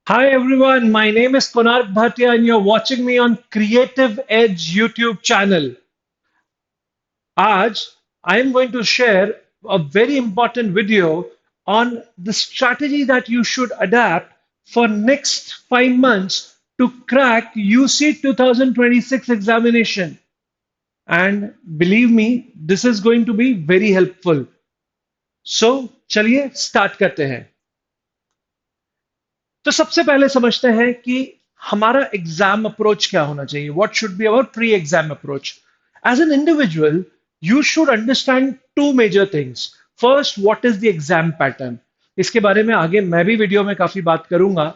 Hi everyone, my name is Konark Bhatia and you're watching me on Creative Edge YouTube channel. आज I am going to share a very important video on the strategy that you should adapt for next 5 months to crack UC 2026 examination. And believe me, this is going to be very helpful. So चलिए start करते हैं. तो सबसे पहले समझते हैं कि हमारा एग्जाम अप्रोच क्या होना चाहिए. What should be our pre exam approach. As an individual you should understand two major things. First, what is the exam pattern. इसके बारे में आगे मैं भी वीडियो में काफी बात करूंगा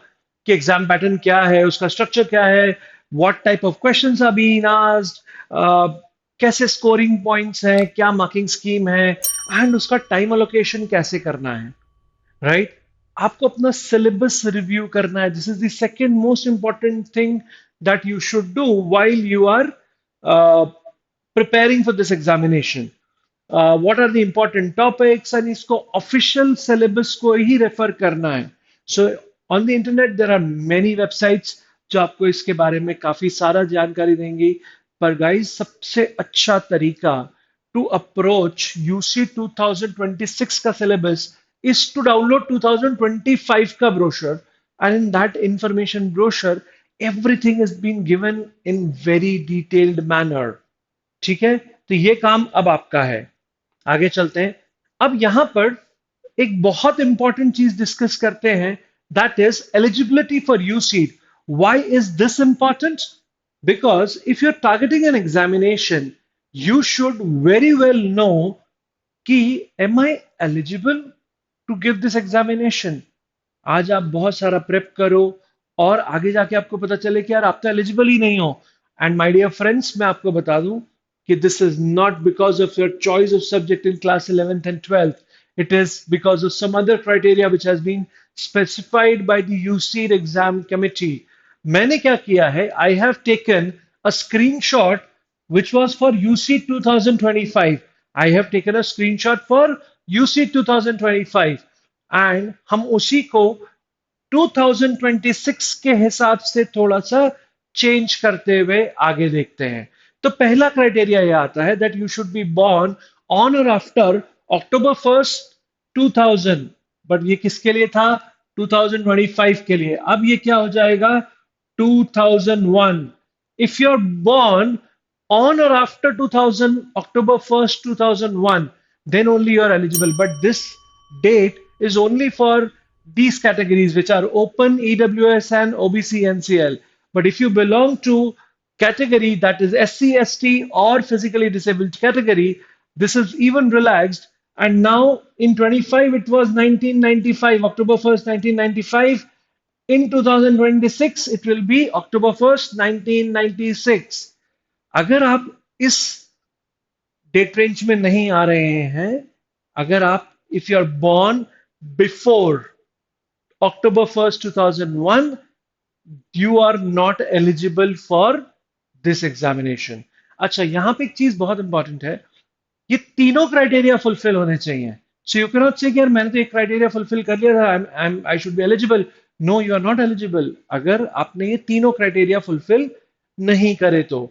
कि एग्जाम पैटर्न क्या है, उसका स्ट्रक्चर क्या है, what type of questions are being asked, कैसे स्कोरिंग पॉइंट्स हैं, क्या मार्किंग स्कीम है, एंड उसका टाइम अलोकेशन कैसे करना है. राइट. आपको अपना सिलेबस रिव्यू करना है. This is the second most important thing that you should do while you are preparing for this examination. What are the important topics, and इसको ऑफिशियल सिलेबस को ही रेफर करना है. So on the internet there are many websites जो आपको इसके बारे में काफी सारा जानकारी देंगी. पर गाइस, सबसे अच्छा तरीका टू अप्रोच यूसी 2026 का सिलेबस is to download 2025 का brochure, and in that information brochure everything is being given in very detailed manner. ठीक है, तो ये काम अब आपका है. आगे चलते हैं. अब यहां पर एक बहुत इंपॉर्टेंट चीज डिस्कस करते हैं, that is eligibility for UCEED. Why is this important? Because if you are targeting an examination you should very well know कि am I eligible to give this examination. आज आप बहुत सारा प्रेप करो और आगे जाके आपको पता चले कि यार आप तो एलिजिबल ही नहीं हो. एंड माय डियर फ्रेंड्स, मैं आपको बता दूं कि this is not because of your choice of subject in class 11th and 12th. It is because of some other criteria which has been specified by the UCEED exam committee. मैंने क्या किया है, I have taken a screenshot which was for UC 2025. I have taken a screenshot for UC 2025 and हम उसी को 2026 के हिसाब से थोड़ा सा चेंज करते हुए आगे देखते हैं. तो पहला क्राइटेरिया ये आता है that you should be born on और आफ्टर October 1st 2000. बट ये किसके लिए था? 2025 के लिए. अब ये क्या हो जाएगा? 2001. If you're born on or after 2000 October 1st 2001, then only you are eligible. But this date is only for these categories which are open, EWS and OBC NCL. But if you belong to category that is SC ST or physically disabled category, this is even relaxed. And now in 25 it was 1995, October 1st 1995. In 2026 it will be October 1st 1996. अगर आप इस date range में नहीं आ रहे हैं, अगर आप if you are born before October 1st 2001, you are not eligible for this examination. अच्छा, यहां पे एक चीज बहुत इंपॉर्टेंट है, ये तीनों क्राइटेरिया फुलफिल होने चाहिए. सो यू कैन नॉट से कि यार मैंने तो एक क्राइटेरिया फुलफिल कर लिया था, I should be eligible. No, you are not eligible अगर आपने ये तीनों क्राइटेरिया फुलफिल नहीं करे तो.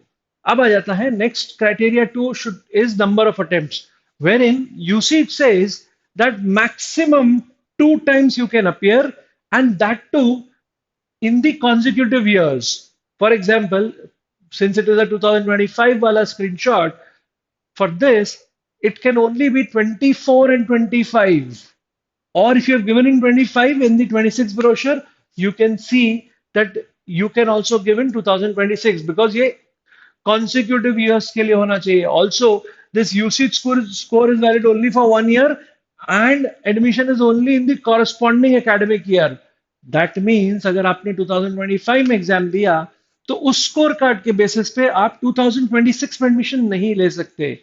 अब आ जाता है next criteria two should is number of attempts, where in UC it says that maximum 2 times you can appear, and that too in the consecutive years. For example, since it is a 2025 wala screenshot, for this it can only be 24 and 25. Or if you have given in 25 in the 26 brochure, you can see that you can also give in 2026 because ये consecutive years के लिए होना चाहिए. Also, this usage score is valid only for 1 year and admission is only in the corresponding academic year. That means अगर आपने 2025 में exam दिया तो उस स्कोर कार्ड के बेसिस पे आप 2026 में एडमिशन नहीं ले सकते.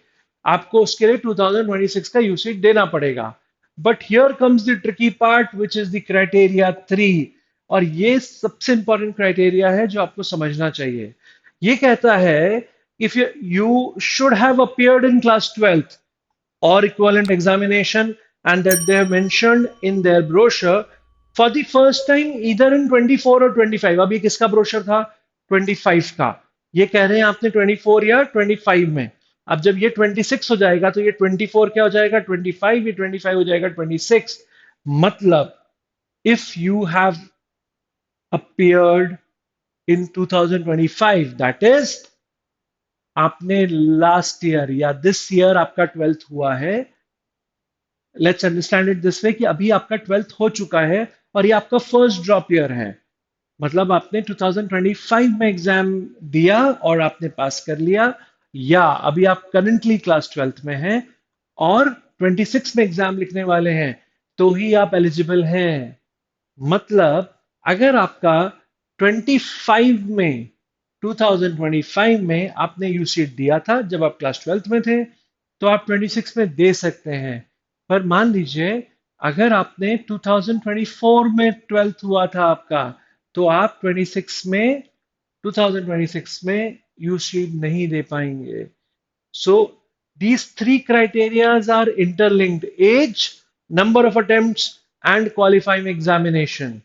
आपको उसके लिए 2026 का यूसेज देना पड़ेगा. But here comes the tricky part which is the criteria 3. और ये सबसे इंपॉर्टेंट क्राइटेरिया है जो आपको समझना चाहिए. ये कहता है if you should have appeared in class 12th or equivalent examination and that they have mentioned in their brochure for the first time इधर इन 24 और 25। अब ये किसका ब्रोशर था? 25 का। ये कह रहे हैं आपने 24 या 25 में। अब जब ये 26 हो जाएगा तो ये 24 क्या हो जाएगा? 25। ये 25 हो जाएगा 26। मतलब if you have appeared in 2025, that is आपने लास्ट ईयर या दिस ईयर आपका 12th हुआ है। Let's understand it this way कि अभी आपका 12th हो चुका है और ये आपका फर्स्ट ड्रॉप ईयर है। मतलब आपने 2025 में एग्जाम दिया और आपने पास कर लिया, या अभी आप करंटली क्लास 12th में हैं और 26 में एग्जाम लिखने वाले हैं, तो ही आप एलिजिबल हैं। मतलब अगर आपका 25 में 2025 में आपने यूसीट दिया था जब आप क्लास 12th में थे, तो आप 26 में दे सकते हैं। पर मान लीजिए अगर आपने 2024 में 12th हुआ था आपका, तो आप 26 में 2026 में यूसीट नहीं दे पाएंगे। So these three criterias are interlinked: age, number of attempts, and qualifying examination.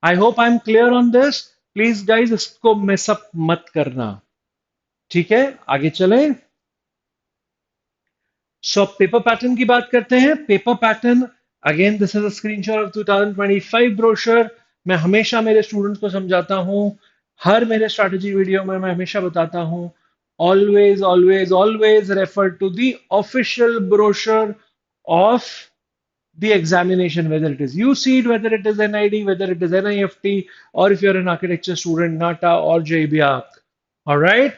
I hope I'm clear on this. Please guys इसको mess up मत करना। ठीक है, आगे चलें। सो पेपर पैटर्न की बात करते हैं। Paper pattern, again this is a screenshot of 2025 brochure. मैं हमेशा मेरे स्टूडेंट्स को समझाता हूं, हर मेरे स्ट्रैटेजी वीडियो में मैं हमेशा बताता हूं, always always always refer to the official brochure of the examination, whether it is UCEED, whether it is NID, whether it is NIFT, or if you're an architecture student, NATA or JBARC. All right.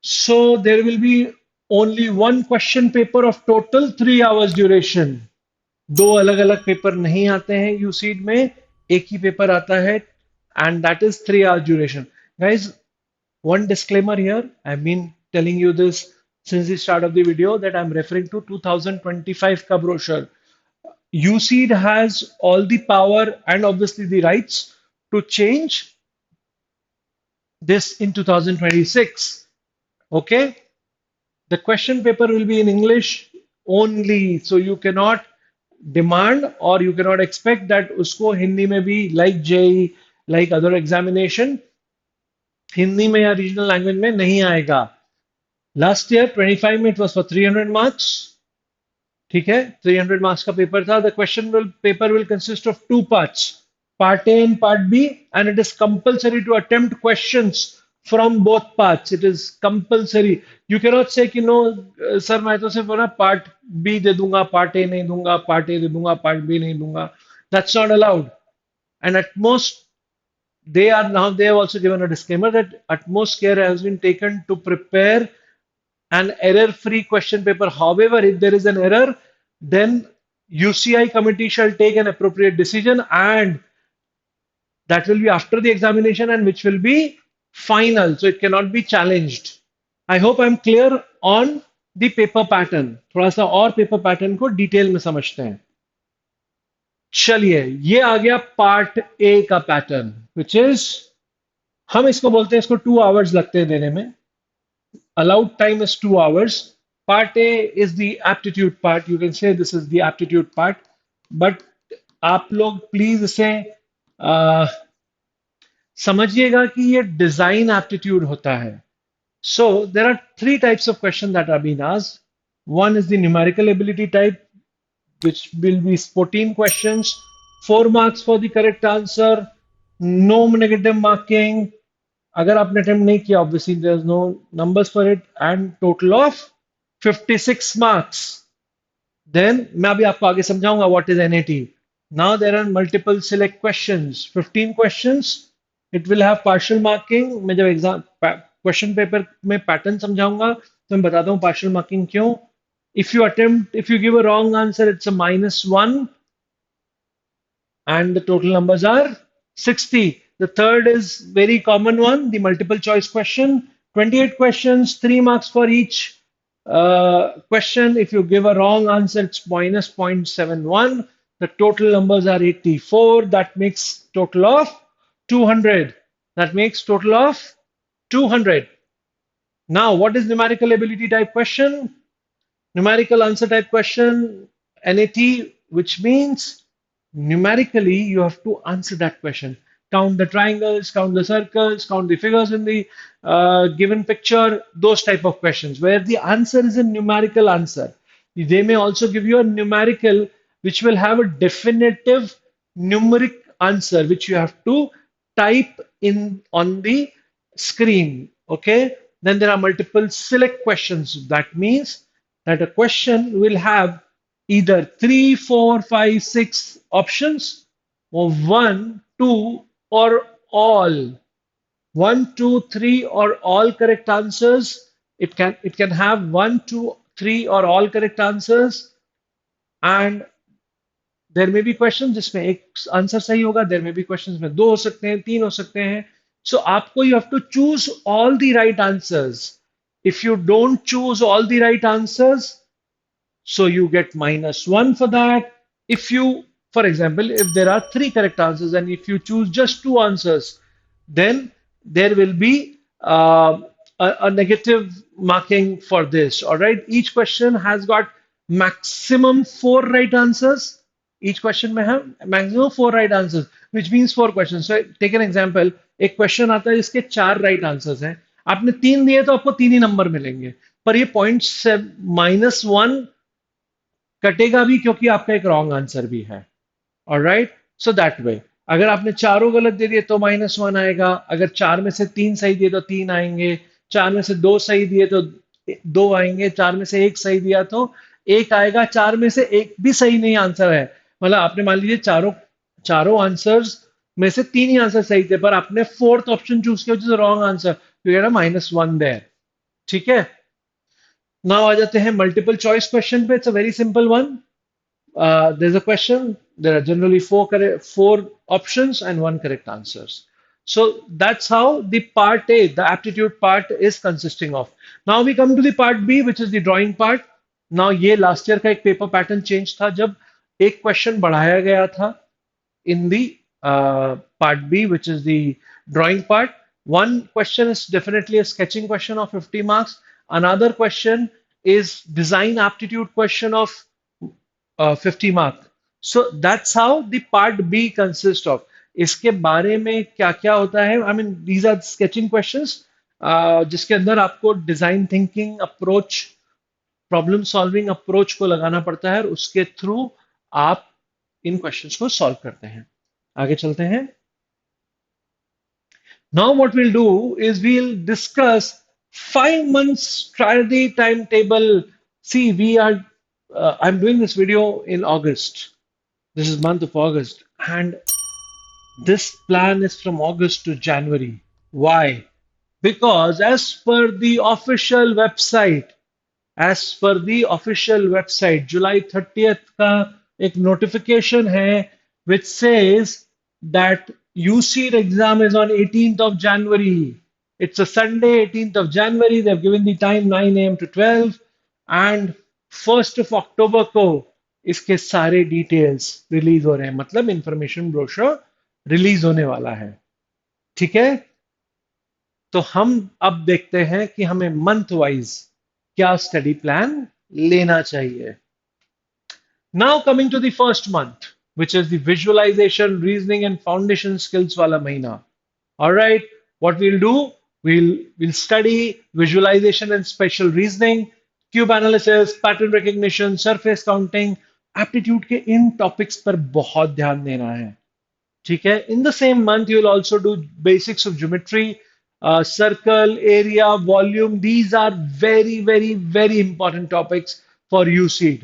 So there will be only one question paper of total 3 hours duration. दो अलग अलग paper नहीं आते हैं यूसीड में, एक ही paper आता है, and that is 3 hours duration. Guys, one disclaimer here. I've been telling you this since the start of the video that I'm referring to 2025 ka brochure. UCEED has all the power and obviously the rights to change this in 2026. Okay, the question paper will be in English only, so you cannot demand or you cannot expect that usko Hindi mein bhi, like JEE, like other examination, Hindi में या regional language में नहीं आएगा। Last year 25 में it was for 300 marks. ठीक है, 300 marks का paper था। The question will paper will consist of 2 parts, part A and part B, and it is compulsory to attempt questions from both parts. It is compulsory. You cannot say कि no sir मैं तो सिर्फ ना part B दे दूंगा, part A नहीं दूंगा, part A दे दूंगा, part B नहीं दूंगा। That's not allowed. And at most they have also given a disclaimer that utmost care has been taken to prepare an error-free question paper. However, if there is an error, then UCI committee shall take an appropriate decision, and that will be after the examination and which will be final. So it cannot be challenged. I hope I'm clear on the paper pattern. थोड़ा सा और paper pattern को detail में समझते हैं। चलिए, ये आ गया पार्ट ए का पैटर्न, विच इज, हम इसको बोलते हैं, इसको 2 hours लगते हैं देने में। Allowed time is 2 hours. Part A is the aptitude part. You can say this is the aptitude part. But आप लोग प्लीज इसे समझिएगा कि ये डिजाइन एप्टीट्यूड होता है। So there are 3 types of questions that are being asked. One is the numerical ability type, which will be 14 questions, 4 marks for the correct answer, no negative marking. अगर आपने attempt नहीं किया, obviously there is no numbers for it, and total of 56 marks. Then मैं अभी आपको आगे समझाऊंगा what is NAT. Now there are multiple select questions, 15 questions. It will have partial marking. मैं जब एग्जाम क्वेश्चन पेपर में पैटर्न समझाऊंगा तो मैं बताता हूँ partial marking क्यों। If you give a wrong answer, it's a -1, and the total numbers are 60. The third is very common one, the multiple choice question. 28 questions, 3 marks for each question. If you give a wrong answer, it's -0.71. The total numbers are 84. That makes total of 200. That makes total of 200. Now, what is numerical ability type question? Numerical answer type question, NAT, which means numerically you have to answer that question. Count the triangles, count the circles, count the figures in the given picture, those type of questions where the answer is a numerical answer. They may also give you a numerical which will have a definitive numeric answer which you have to type in on the screen. Okay, then there are multiple select questions. That means that a question will have either three, four, five, six options, or one, two, or all. One, two, three, or all correct answers. It can have one, two, three, or all correct answers, and there may be question जिसमें एक answer सही होगा, there may be question में दो हो सकते हैं, तीन हो सकते हैं. सो आपको you have to choose all the right answers. If you don't choose all the right answers, so you get -1 for that. If you, for example, if there are three correct answers and if you choose just two answers, then there will be a negative marking for this. All right. Each question has got maximum four right answers. Each question may have maximum four right answers, which means four questions. So take an example. एक question आता है जिसके चार right answers हैं. आपने तीन दिए तो आपको तीन ही नंबर मिलेंगे, पर ये पॉइंट -1 कटेगा भी क्योंकि आपका एक रॉन्ग आंसर भी है. ऑलराइट, सो दैट वे अगर आपने चारों गलत दे दिए तो -1 आएगा. अगर चार में से तीन सही दिए तो तीन आएंगे. चार में से दो सही दिए तो दो आएंगे. चार में से एक सही दिया तो एक आएगा. चार में से एक भी सही नहीं आंसर है, मतलब आपने मान लीजिए चारों चारों आंसर्स में से तीन ही आंसर सही थे, पर आपने फोर्थ ऑप्शन चूज किया which is a wrong answer, you get a -1 there. ठीक है. नाउ आ जाते हैं मल्टीपल चॉइस क्वेश्चन पे. It's a very simple one. There's a question. There are generally four options and one correct answers. So that's how the part A, the aptitude part, is consisting of. Now we come to the part B, which is the drawing part. Now ये last year का एक paper pattern change था जब एक question बढ़ाया गया था in the part B, which is the drawing part. One question is definitely a sketching question of 50 marks. Another question is design aptitude question of 50 mark. So that's how the part B consists of. इसके बारे में क्या क्या होता है, I mean these are sketching questions जिसके अंदर आपको design thinking approach, problem solving approach को लगाना पड़ता है और उसके थ्रू आप इन क्वेश्चंस को सॉल्व करते हैं. आगे चलते हैं. Now what we'll do is we'll discuss 5 months strategy timetable. See, I'm doing this video in August. This is month of August, and this plan is from August to January. Why? Because as per the official website, July 30th का एक notification है which says that UCEED exam is on 18th of January. It's a Sunday, 18th of January. They've given the time 9 a.m. to 12, and 1st of October को इसके सारे details release हो रहे हैं, मतलब इंफॉर्मेशन ब्रोशर रिलीज होने वाला है. ठीक है. तो हम अब देखते हैं कि हमें मंथ वाइज क्या स्टडी प्लान लेना चाहिए. Now coming to the first month, which is the visualization, reasoning, and foundation skills wala mahina. All right, what we'll do, we'll study visualization and spatial reasoning, cube analysis, pattern recognition, surface counting, aptitude के इन topics पर बहुत ध्यान देना है. ठीक है. In the same month, you'll also do basics of geometry, circle, area, volume. These are very, very, very important topics for UCEED.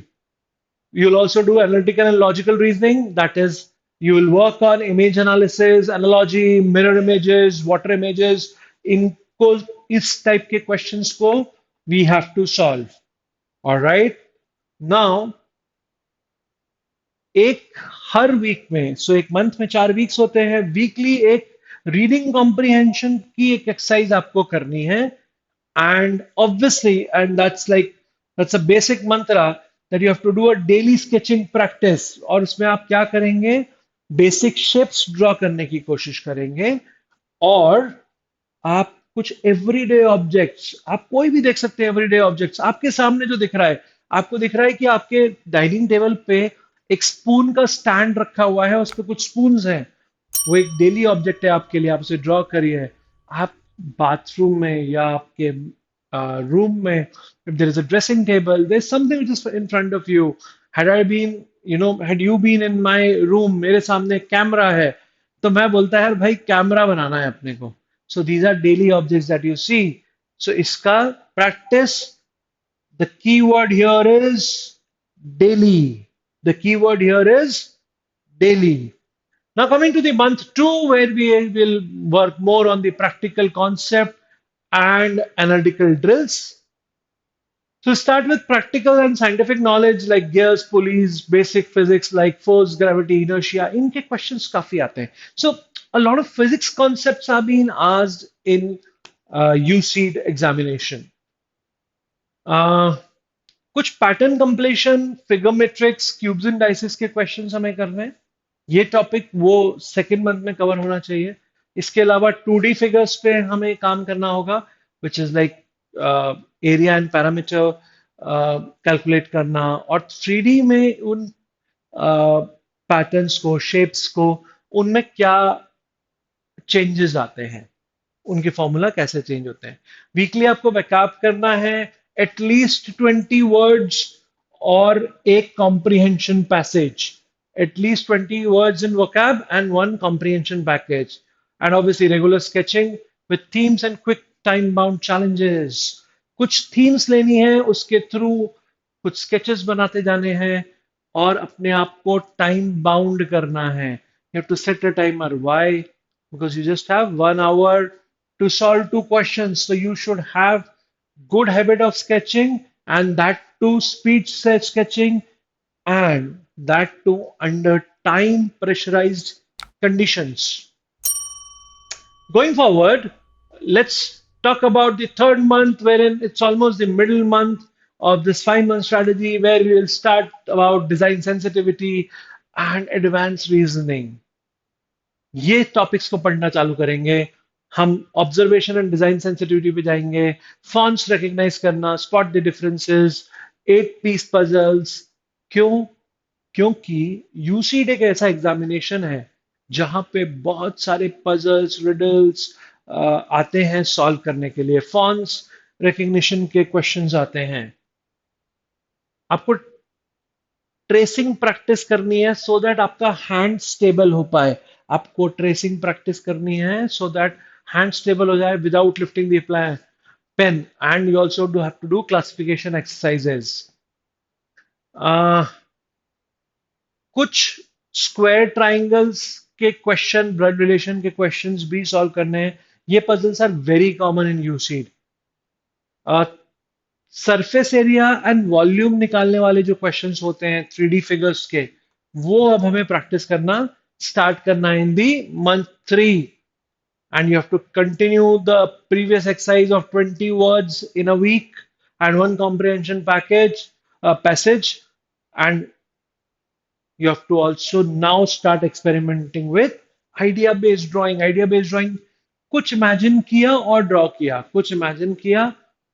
You'll also do analytical and logical reasoning. That is, you will work on image analysis, analogy, mirror images, water images. इनको इस type के questions को we have to solve. All right. Now, एक हर week में, सो एक month में 4 weeks होते हैं, वीकली एक रीडिंग कॉम्प्रिहेंशन की एक एक्सरसाइज आपको करनी है. And obviously, and that's a basic mantra, that you have to do a daily sketching practice. और उसमें आप क्या करेंगे, बेसिक शेप्स ड्रॉ करने की कोशिश करेंगे, और आप कुछ एवरीडे ऑब्जेक्ट्स, आप कोई भी देख सकते हैं एवरीडे ऑब्जेक्ट्स आपके सामने जो दिख रहा है. आपको दिख रहा है कि आपके डाइनिंग टेबल पे एक स्पून का स्टैंड रखा हुआ है, उस पर कुछ स्पून्स हैं, वो एक डेली ऑब्जेक्ट है आपके लिए, आप उसे ड्रॉ करिए। आप बाथरूम में या आपके रूम में, if there is a dressing table, there's something which is in front of you. Had I been, had you been in my room, मेरे सामने कैमरा है, तो मैं बोलता है यार भाई कैमरा बनाना है अपने को। So these are daily objects that you see. So इसका practice, the keyword here is daily. The keyword here is daily. Now, coming to the month two, where we will work more on the practical concept and analytical drills. So, start with practical and scientific knowledge like gears, pulleys, basic physics like force, gravity, inertia. इनके questions काफी आते हैं. So, a lot of physics concepts are being asked in UCED examination. कुछ pattern completion, फिगोमेट्रिक्स, cubes and dices के questions हमें करने हैं। ये टॉपिक वो सेकेंड मंथ में कवर होना चाहिए। इसके अलावा 2D फिगर्स पे हमें काम करना होगा, which is like area and parameter calculate करना, और 3D में उन पैटर्न्स को, शेप्स को, उनमें क्या चेंजेस आते हैं, उनके फॉर्मूला कैसे चेंज होते हैं। वीकली आपको बैकअप करना है एटलीस्ट 20 वर्ड्स और एक comprehension passage, at least 20 words in vocab and one comprehension package, and obviously regular sketching with themes and quick time bound challenges। कुछ थीम्स लेनी है, उसके थ्रू कुछ स्केचेस बनाते जाने हैं और अपने आप को टाइम बाउंड करना है। You have to set a timer, why? because you just have 1 hour to solve two questions. So you should have good habit of sketching, and that too speed sketching, and that too under time pressurized conditions. Going forward, let's talk about the third month, wherein it's almost the middle month of this 5 month strategy, where we will start about design sensitivity and advanced reasoning. ये topics को पढ़ना चालू करेंगे। हम observation and design sensitivity पे जाएंगे, fonts recognise करना, spot the differences, 8 piece puzzles. क्यों? क्योंकि यूसीड एक ऐसा एग्जामिनेशन है जहां पे बहुत सारे पजल्स, रिडल्स आते हैं सॉल्व करने के लिए, फॉन्ट्स रिकग्निशन के क्वेश्चंस आते हैं। आपको ट्रेसिंग प्रैक्टिस करनी है सो दैट आपका हैंड स्टेबल हो पाए। आपको ट्रेसिंग प्रैक्टिस करनी है सो दैट हैंड स्टेबल हो जाए without lifting the pen, and you also do have to do classification exercises. कुछ स्क्वायर ट्राइंगल्स के क्वेश्चन, ब्लड रिलेशन के क्वेश्चंस भी सॉल्व करने हैं। ये puzzles are very common in UCEED. Surface area and volume निकालने वाले जो क्वेश्चंस होते हैं 3D फिगर्स के, वो अब हमें प्रैक्टिस करना स्टार्ट करना इन the month 3, and you have to continue the previous exercise of 20 words in a week and one comprehension passage, and you have to also now start experimenting with idea based drawing। कुछ imagine किया और draw किया, कुछ imagine किया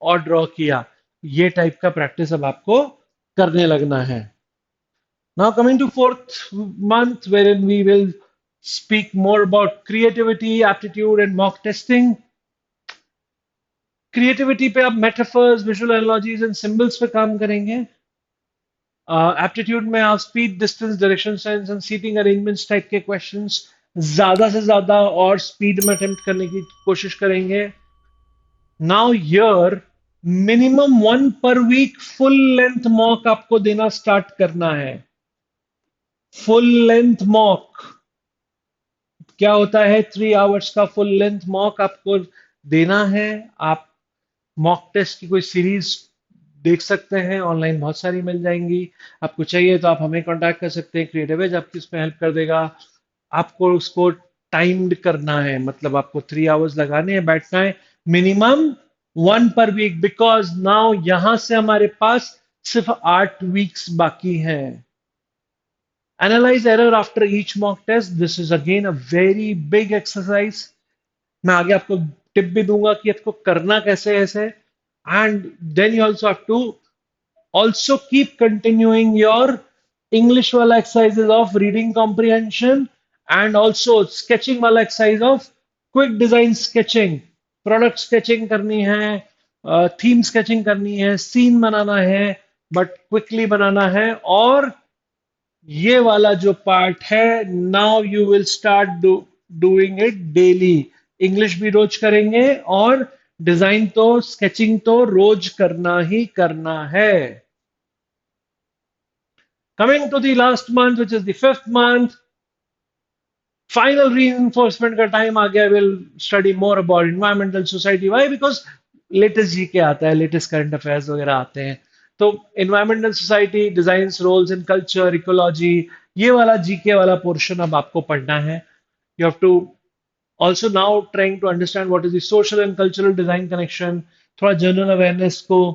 और draw किया, ये type का प्रैक्टिस अब आपको करने लगना है। Now coming to fourth month, wherein we will speak more about creativity, aptitude and mock testing। Creativity पे आप metaphors, visual analogies and symbols पे काम करेंगे। एप्टीट्यूड में आप speed, distance, direction sense and seating arrangements type के questions ज्यादा से ज्यादा और स्पीड में अटेम्प्ट करने की कोशिश करेंगे। Now year minimum 1 per week full length mock आपको देना स्टार्ट करना है। फुल लेंथ मॉक क्या होता है? 3 hours का फुल लेंथ मॉक आपको देना है। आप मॉक टेस्ट की कोई सीरीज देख सकते हैं, ऑनलाइन बहुत सारी मिल जाएंगी। आपको चाहिए तो आप हमें कांटेक्ट कर सकते हैं, क्रिएटिव एज आपकी उसमें हेल्प कर देगा। आपको उसको टाइम्ड करना है, मतलब आपको 3 hours लगाने हैं, बैठना है, minimum 1 per week, because now यहां से हमारे पास सिर्फ 8 weeks बाकी हैं। Analyse error after each mock test, this is again a very big exercise. मैं आगे आपको टिप भी दूंगा कि इसको करना कैसे ऐसे। And then you also have to also keep continuing your English वाला exercises of reading comprehension, and also sketching वाला exercise of quick design sketching. Product sketching करनी है, थीम स्केचिंग करनी है, सीन बनाना है, बट क्विकली बनाना है। और ये वाला जो पार्ट है, now you will start doing it daily. English भी रोज करेंगे, और डिजाइन तो, स्केचिंग तो रोज करना ही करना है। Coming to the last month, which is the fifth month, final reinforcement का टाइम आ गया। Will study more about environmental society. Why? Because latest GK आता है, लेटेस्ट करंट अफेयर्स वगैरह आते हैं। तो environmental society, design, roles in culture, ecology, ये वाला जीके वाला पोर्शन अब आपको पढ़ना है। You have to also now trying to understand what is the social and cultural design connection. थोड़ा जनरल अवेयरनेस को,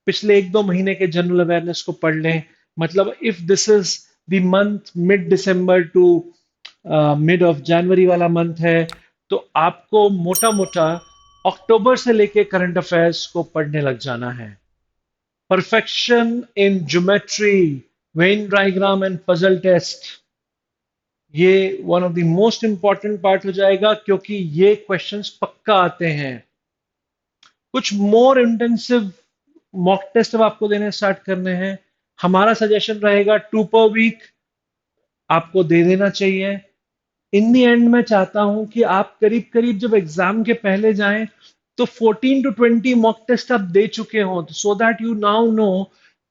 पिछले एक दो महीने के जनरल अवेयरनेस को पढ़ लें। मतलब if this is the month mid December to mid of January वाला मंथ है, तो आपको मोटा मोटा अक्टूबर से लेके करंट अफेयर्स को पढ़ने लग जाना है। Perfection in geometry, Venn diagram and puzzle test, ये one of the most important part हो जाएगा, क्योंकि ये क्वेश्चंस पक्का आते हैं। कुछ मोर इंटेंसिव मॉक टेस्ट अब आपको देने स्टार्ट करने हैं। हमारा सजेशन रहेगा 2 per week आपको दे देना चाहिए। इन दी एंड मैं चाहता हूं कि आप करीब करीब जब एग्जाम के पहले जाएं, तो 14 to 20 मॉक टेस्ट आप दे चुके हों, so that you now know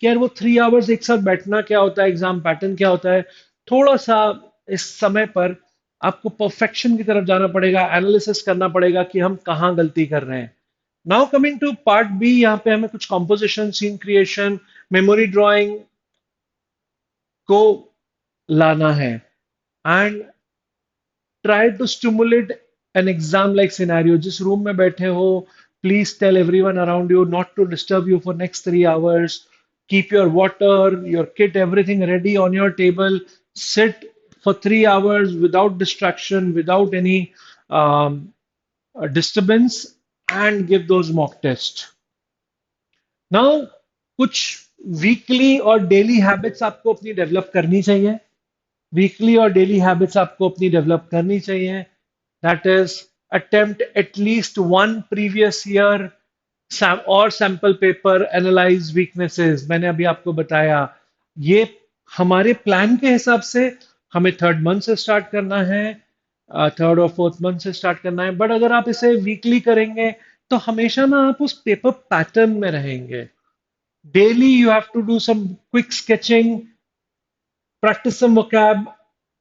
कि यार वो 3 hours एक साथ बैठना क्या होता है, एग्जाम पैटर्न क्या होता है। थोड़ा सा इस समय पर आपको परफेक्शन की तरफ जाना पड़ेगा, एनालिसिस करना पड़ेगा कि हम कहाँ गलती कर रहे हैं। Now coming to part B, यहाँ पे हमें कुछ composition, scene creation, memory drawing को लाना है। And try to stimulate an exam like scenario। जिस रूम में बैठे हो, please tell everyone around you not to disturb you for next 3 hours। Keep your water, your kit, everything ready on your table। Sit for 3 hours without distraction, without any um, disturbance, and give those mock tests। Now कुछ weekly और daily habits आपको अपनी develop करनी चाहिए। Weekly और daily habits आपको अपनी develop करनी चाहिए। That is attempt at least one previous year और सैंपल पेपर, एनालाइज वीकनेसेस। मैंने अभी आपको बताया, ये हमारे प्लान के हिसाब से हमें थर्ड मंथ से स्टार्ट करना है, थर्ड और फोर्थ मंथ से स्टार्ट करना है। बट अगर आप इसे वीकली करेंगे, तो हमेशा ना आप उस पेपर पैटर्न में रहेंगे। Daily you have to do some quick sketching, practice some vocab,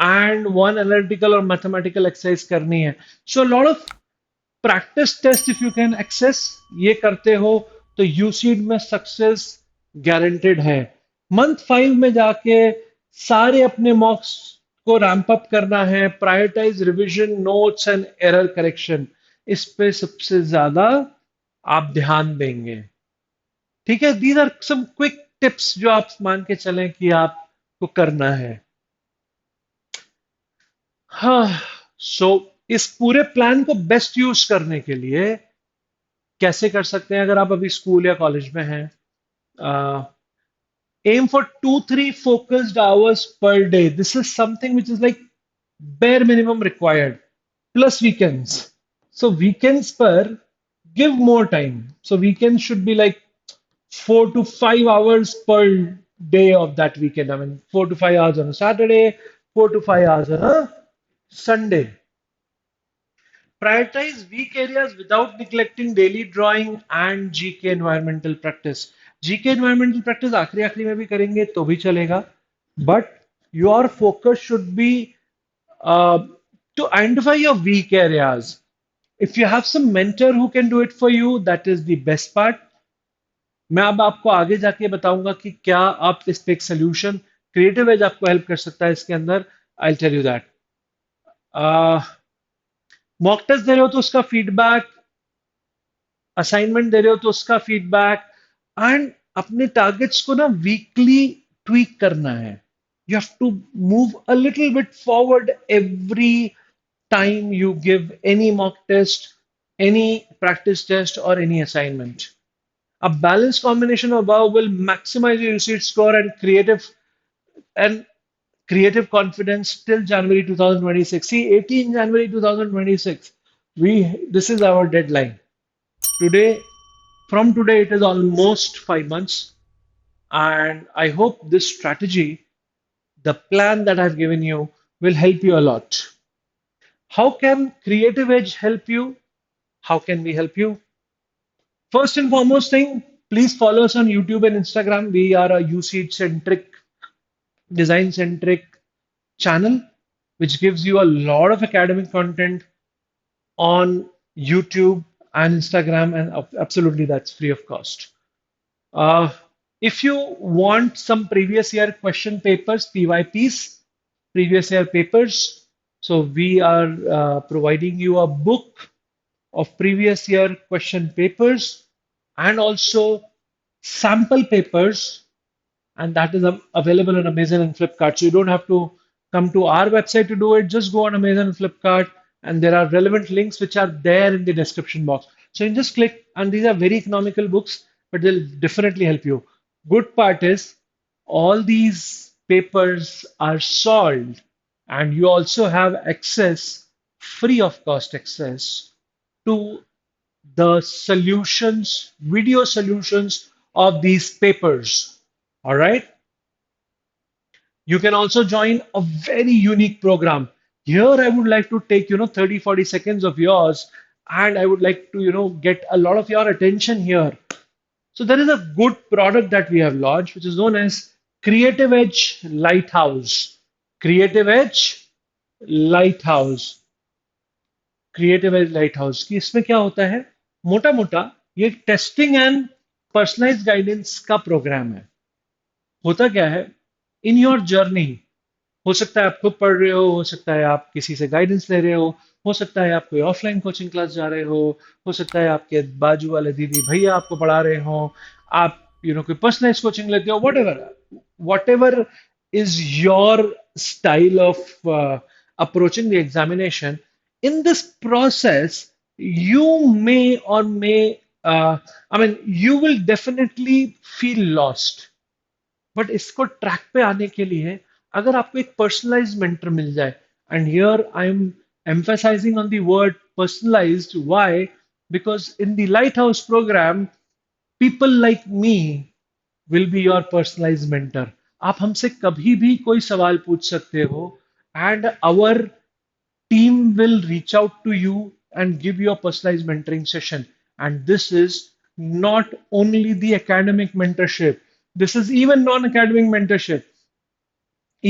and one analytical or mathematical exercise करनी है। So a lot of practice test if you can access, ये करते हो तो यूसीड में सक्सेस गारंटेड है। मंथ 5 में जाके सारे अपने मॉक्स को रैंप अप करना है। Prioritise revision, notes and error correction, इस पे सबसे ज्यादा आप ध्यान देंगे। ठीक है, these are some quick tips जो आप मान के चलें कि आपको करना है। हाँ, सो इस पूरे प्लान को बेस्ट यूज करने के लिए कैसे कर सकते हैं? अगर आप अभी स्कूल या कॉलेज में हैं, aim for 2-3 focused hours per day। This is something which is like bare minimum required, plus weekends। So weekends per give more time। So weekends should be like 4 to 5 hours per day of that weekend। I mean 4 to 5 hours on a Saturday, 4 to 5 hours on a Sunday। Prioritize weak areas without neglecting daily drawing and GK environmental practice। GK environmental practice आखिरी आखिरी में भी करेंगे तो भी चलेगा, but your focus should be uh, to identify your weak areas। If you have some mentor who can do it for you, that is the best part। मैं अब आपको आगे जाके बताऊंगा कि क्या आप इस पे एक सोल्यूशन, क्रिएटिव एज आपको हेल्प कर सकता है इसके अंदर। I tell you that. Mock test दे रहे हो तो उसका फीडबैक, असाइनमेंट दे रहे हो तो उसका फीडबैक, एंड अपने टारगेट्स को ना वीकली ट्वीक करना है। You have to move a little bit forward every time you give any mock test, any practice test, or any assignment। A balanced combination of above will maximize your receipt score and creative and creative confidence till January 2026. See, 18 January 2026. This is our deadline. Today, from today, it is almost 5 months. And I hope this strategy, the plan that I've given you, will help you a lot. How can Creative Edge help you? How can we help you? First and foremost thing, please follow us on YouTube and Instagram. We are a UC centric, design centric channel, which gives you a lot of academic content on YouTube and Instagram, and absolutely that's free of cost. Uh, if you want some previous year question papers, PYPs, previous year papers, so we are providing you a book of previous year question papers and also sample papers, and that is available on Amazon and Flipkart. So you don't have to come to our website to do it. Just go on Amazon and Flipkart, and there are relevant links which are there in the description box. So you can just click, and these are very economical books, but they'll definitely help you. Good part is all these papers are solved, and you also have access, free of cost access, to the solutions, video solutions of these papers. All right. You can also join a very unique program. Here, I would like to take, 30, 40 seconds of yours, and I would like to, get a lot of your attention here. So there is a good product that we have launched, which is known as Creative Edge Lighthouse. Creative Edge Lighthouse. Creative Edge Lighthouse की इसमें क्या होता है, मोटा मोटा ये testing and personalised guidance का programme है। होता क्या है, इन योर जर्नी, हो सकता है आप खुद पढ़ रहे हो सकता है आप किसी से गाइडेंस ले रहे हो सकता है आप कोई ऑफलाइन कोचिंग क्लास जा रहे हो सकता है आपके बाजू वाले दीदी भैया आपको पढ़ा रहे हो, आप कोई पर्सनलाइज कोचिंग लेते हो, what ever is your style of approaching the examination. In this process, you may or may, you will definitely feel lost. But इसको ट्रैक पे आने के लिए अगर आपको एक पर्सनलाइज मेंटर मिल जाए, and here I am emphasizing on the word personalized. Why? Because in the Lighthouse program, people like me will be your personalized mentor. आप हमसे कभी भी कोई सवाल पूछ सकते हो, and our team will reach out to you and give you a personalized mentoring session. And this is not only the academic mentorship, this is even non academic mentorship.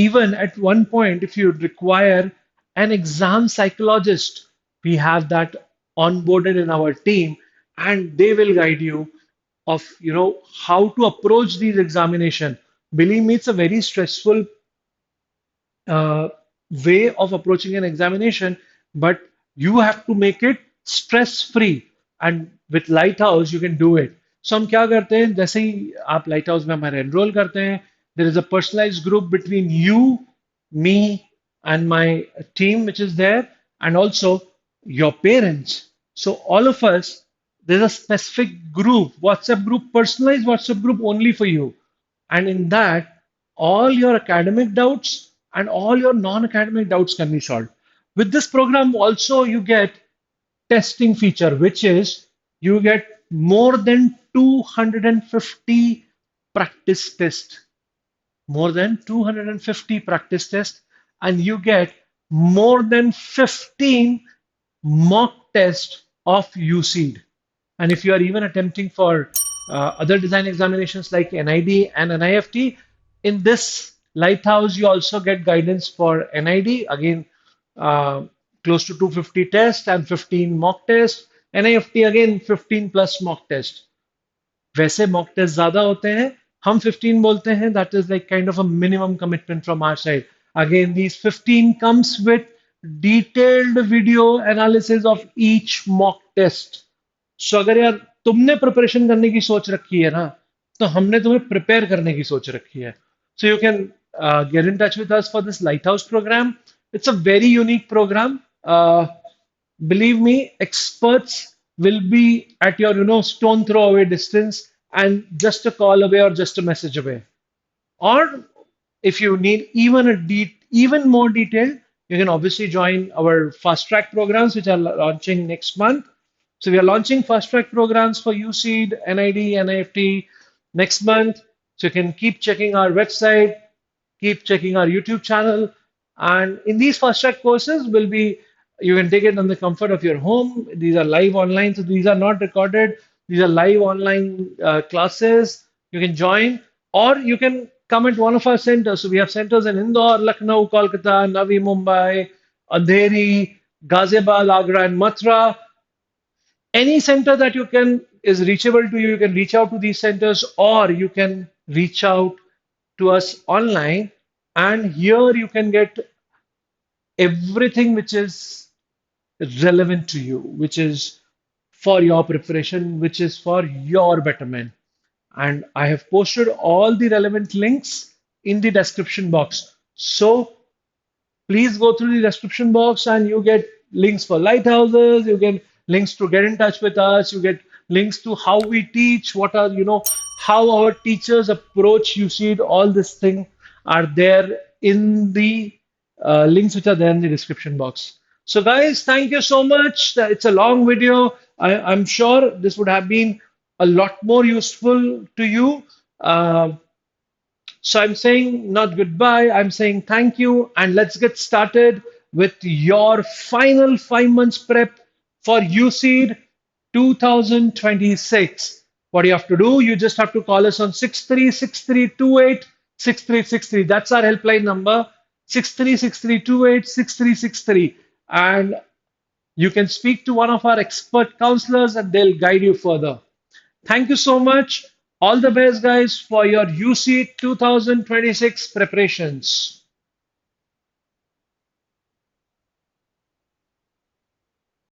Even at one point, if you require an exam psychologist, we have that onboarded in our team, and they will guide you of how to approach these examination. Believe me, it's a very stressful uh, way of approaching an examination, but you have to make it stress free. And with Lighthouse, you can do it. So हम क्या करते हैं, जैसे ही आप Lighthouse में हमारे enroll करते हैं, there is a personalized group between you, me, and my team, which is there, and also your parents. So all of us, there's a specific group, WhatsApp group, personalized WhatsApp group only for you. And in that, all your academic doubts and all your non-academic doubts can be solved. With this program, also you get testing feature, which is you get more than 250 practice tests, more than 250 practice tests, and you get more than 15 mock tests of UCEED. And if you are even attempting for other design examinations like NID and NIFT, in this Lighthouse, you also get guidance for NID, again, uh, close to 250 tests and 15 mock tests. NIFT, again, 15 plus mock tests. वैसे mock test ज्यादा होते हैं, हम 15 बोलते हैं, that is like kind of a minimum commitment from our side. Again these 15 comes with detailed video analysis of each mock test. So अगर यार तुमने प्रिपरेशन करने की सोच रखी है ना, तो हमने तुम्हें प्रिपेयर करने की सोच रखी है. So you can get in touch with us for this Lighthouse program. It's a very unique program. Believe me, experts will be at your stone throw away distance and just a call away or just a message away. Or If you need even more detail, you can obviously join our fast track programs, which are launching next month. So we are launching fast track programs for USEED, NID, NIFT next month. So you can keep checking our website, keep checking our YouTube channel. And in these fast track courses will be, you can take it on the comfort of your home. These are live online, so these are not recorded. These are live online classes. You can join, or you can come at one of our centers. So we have centers in Indore, Lucknow, Kolkata, Navi Mumbai, Andheri, Ghaziabad, Agra, and Mathura. Any center that you can is reachable to you, you can reach out to these centers, or you can reach out to us online, and here you can get everything which is relevant to you, which is for your preparation, which is for your betterment. And I have posted all the relevant links in the description box. So please go through the description box and you get links for lighthouses, you get links to get in touch with us, you get links to how we teach, what are, how our teachers approach. You see all this thing are there in the links which are there in the description box. So guys, thank you so much. It's a long video. I'm sure this would have been a lot more useful to you. Uh, so I'm saying not goodbye, I'm saying thank you, and let's get started with your final 5 months prep for USEED 2026. What you have to do, you just have to call us on 6363286363. That's our helpline number, 6363286363. And you can speak to one of our expert counselors and they'll guide you further. Thank you so much. All the best, guys, for your UC 2026 preparations.